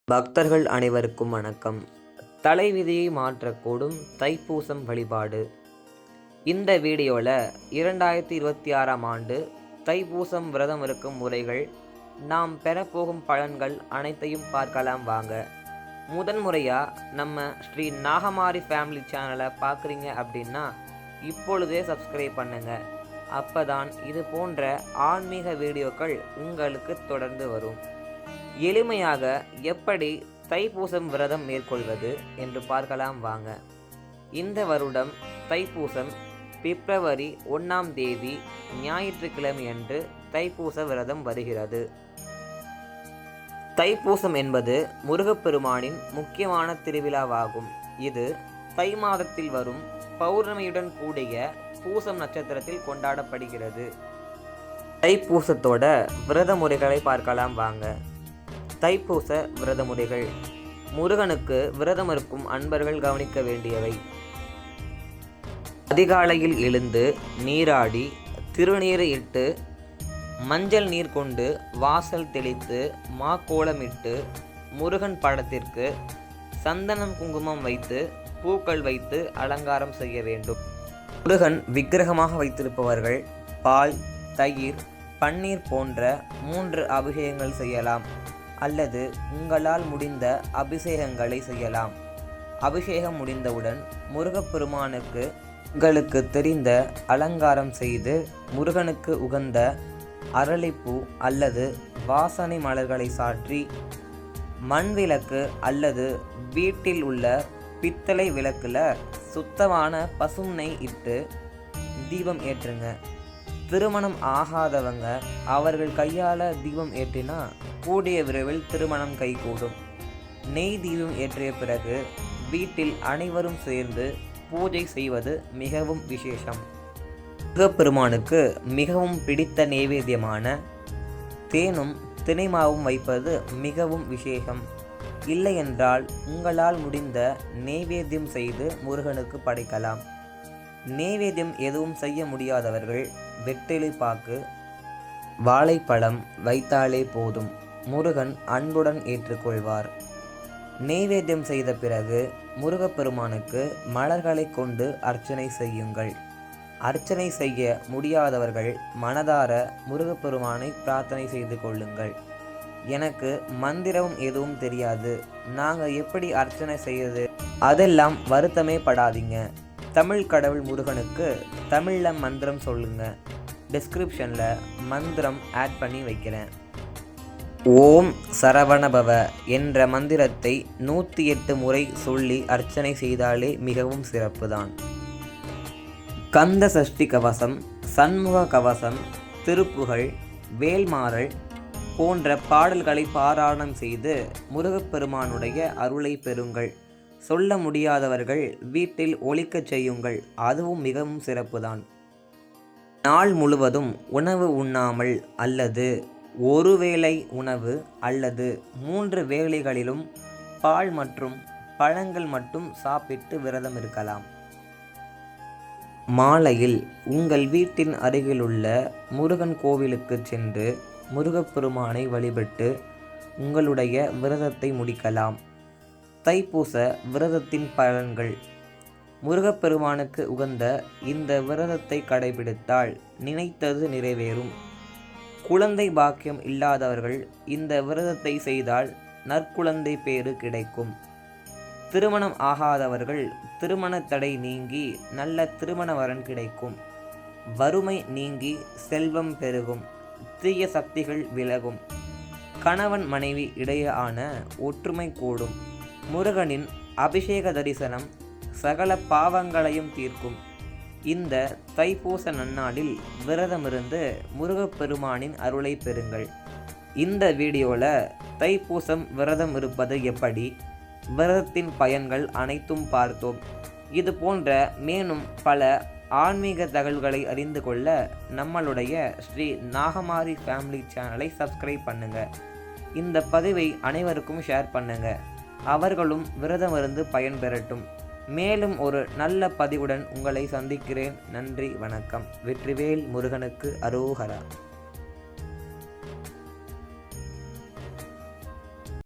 பக்தர்கள் அனைவருக்கும் வணக்கம். தலைவிதியை மாற்றக்கூடும் தைப்பூசம் வழிபாடு. இந்த வீடியோவில் 2026ஆம் ஆண்டு தைப்பூசம் விரதம் இருக்கும் முறைகள், நாம் பெறப்போகும் பலன்கள் அனைத்தையும் பார்க்கலாம் வாங்க. முதன்முறையாக நம்ம ஸ்ரீ நாகமாரி ஃபேமிலி சேனலை பார்க்குறீங்க அப்படின்னா இப்பொழுதே சப்ஸ்கிரைப் பண்ணுங்கள். அப்போ தான் இது போன்ற ஆன்மீக வீடியோக்கள் உங்களுக்கு தொடர்ந்து வரும். எளிமையாக எப்படி தைப்பூசம் விரதம் மேற்கொள்வது என்று பார்க்கலாம் வாங்க. இந்த வருடம் தைப்பூசம் பிப்ரவரி 1ஆம் தேதி ஞாயிற்றுக்கிழமை அன்று தைப்பூச விரதம் வருகிறது. தைப்பூசம் என்பது முருகப்பெருமானின் முக்கியமான திருவிழாவாகும். இது தை மாதத்தில் வரும் பௌர்ணமியுடன் கூடிய பூசம் நட்சத்திரத்தில் கொண்டாடப்படுகிறது. தைப்பூசத்தோட விரத முறைகளை பார்க்கலாம் வாங்க. தைப்பூச விரத முறைகள். முருகனுக்கு விரதம் இருக்கும் அன்பர்கள் கவனிக்க வேண்டியவை: அதிகாலையில் எழுந்து நீராடி திருநீர் இட்டு மஞ்சள் நீர் கொண்டு வாசல் தெளித்து மாக்கோலமிட்டு முருகன் படத்திற்கு சந்தனம் குங்குமம் வைத்து பூக்கள் வைத்து அலங்காரம் செய்ய வேண்டும். முருகன் விக்கிரகமாக வைத்திருப்பவர்கள் பால், தயிர், பன்னீர் போன்ற 3 அபிஷேகங்கள் செய்யலாம் அல்லது உங்களால் முடிந்த அபிஷேகங்களை செய்யலாம். அபிஷேகம் முடிந்தவுடன் முருகப்பெருமானுக்கு உங்களுக்கு தெரிந்த அலங்காரம் செய்து முருகனுக்கு உகந்த அரளிப்பூ அல்லது வாசனை மலர்களை சாற்றி மண் விளக்கு அல்லது வீட்டில் உள்ள பித்தளை விளக்கில் சுத்தமான பசும் நெய் இட்டு தீபம் ஏற்றுங்க. திருமணம் ஆகாதவங்க அவர்கள் கையால் தீபம் ஏற்றினா கூடிய விரைவில் திருமணம் கைகூடும். நெய் தீபம் ஏற்றிய பிறகு வீட்டில் அனைவரும் சேர்ந்து பூஜை செய்வது மிகவும் விசேஷம். முருகப்பெருமானுக்கு மிகவும் பிடித்த நைவேத்தியமான தேனும் தினைமாவும் வைப்பது மிகவும் விசேஷம். இல்லையென்றால் உங்களால் முடிந்த நைவேத்தியம் செய்து முருகனுக்கு படைக்கலாம். நைவேத்தியம் எதுவும் செய்ய முடியாதவர்கள் வெற்றிலை பாக்கு, வாழைப்பழம் வைத்தாலே போதும், முருகன் அன்புடன் ஏற்றுக்கொள்வார். நைவேத்தியம் செய்த பிறகு முருகப்பெருமானுக்கு மலர்களை கொண்டு அர்ச்சனை செய்யுங்கள். அர்ச்சனை செய்ய முடியாதவர்கள் மனதார முருகப்பெருமானை பிரார்த்தனை செய்து கொள்ளுங்கள். எனக்கு மந்திரம் எதுவும் தெரியாது, நாங்கள் எப்படி அர்ச்சனை செய்யறது, அதெல்லாம் வருத்தமே படாதீங்க. தமிழ் கடவுள் முருகனுக்கு தமிழில் மந்திரம் சொல்லுங்க. டிஸ்கிரிப்ஷனில் மந்திரம் ஆட் பண்ணி வைக்கிறேன். ஓம் சரவணபவ என்ற மந்திரத்தை 108 முறை சொல்லி அர்ச்சனை செய்தாலே மிகவும் சிறப்புதான். கந்த சஷ்டி கவசம், சண்முக கவசம், திருப்புகழ், வேல்மாறல் போன்ற பாடல்களை பாராயணம் செய்து முருகப்பெருமானுடைய அருளை பெறுங்கள். சொல்ல முடியாதவர்கள் வீட்டில் ஒலிக்கச் செய்யுங்கள், அதுவும் மிகவும் சிறப்புதான். நாள் முழுவதும் உணவு உண்ணாமல் அல்லது ஒருவேளை உணவு அல்லது 3 வேளைகளிலும் பால் மற்றும் பழங்கள் மட்டும் சாப்பிட்டு விரதம் இருக்கலாம். மாலையில் உங்கள் வீட்டின் அருகிலுள்ள முருகன் கோவிலுக்கு சென்று முருகப்பெருமானை வழிபட்டு உங்களுடைய விரதத்தை முடிக்கலாம். தைப்பூச விரதத்தின் பலன்கள். முருகப்பெருமானுக்கு உகந்த இந்த விரதத்தை கடைபிடித்தால் நினைத்தது நிறைவேறும். குழந்தை பாக்கியம் இல்லாதவர்கள் இந்த விரதத்தை செய்தால் நற்குழந்தை பேறு கிடைக்கும். திருமணம் ஆகாதவர்கள் திருமண தடை நீங்கி நல்ல திருமண வரன் கிடைக்கும். வறுமை நீங்கி செல்வம் பெருகும். தீய சக்திகள் விலகும். கணவன் மனைவி இடையேயான ஒற்றுமை கூடும். முருகனின் அபிஷேக தரிசனம் சகல பாவங்களையும் தீர்க்கும். இந்த தைப்பூச நன்னாளில் விரதமிருந்து முருகப்பெருமானின் அருளை பெறுங்கள். இந்த வீடியோவில் தைப்பூசம் விரதம் இருப்பது எப்படி, விரதத்தின் பயன்கள் அனைத்தும் பார்த்தோம். இது போன்ற மேலும் பல ஆன்மீக தகவல்களை அறிந்து கொள்ள நம்மளுடைய ஸ்ரீ நாகமாரி ஃபேமிலி சேனலை சப்ஸ்கிரைப் பண்ணுங்கள். இந்த பதிவை அனைவருக்கும் ஷேர் பண்ணுங்கள். அவர்களும் விரதமிருந்து பயன்பெறட்டும். மேலும் ஒரு நல்ல பதிவுடன் உங்களை சந்திக்கிறேன். நன்றி, வணக்கம். வெற்றிவேல் முருகனுக்கு அரோகரா.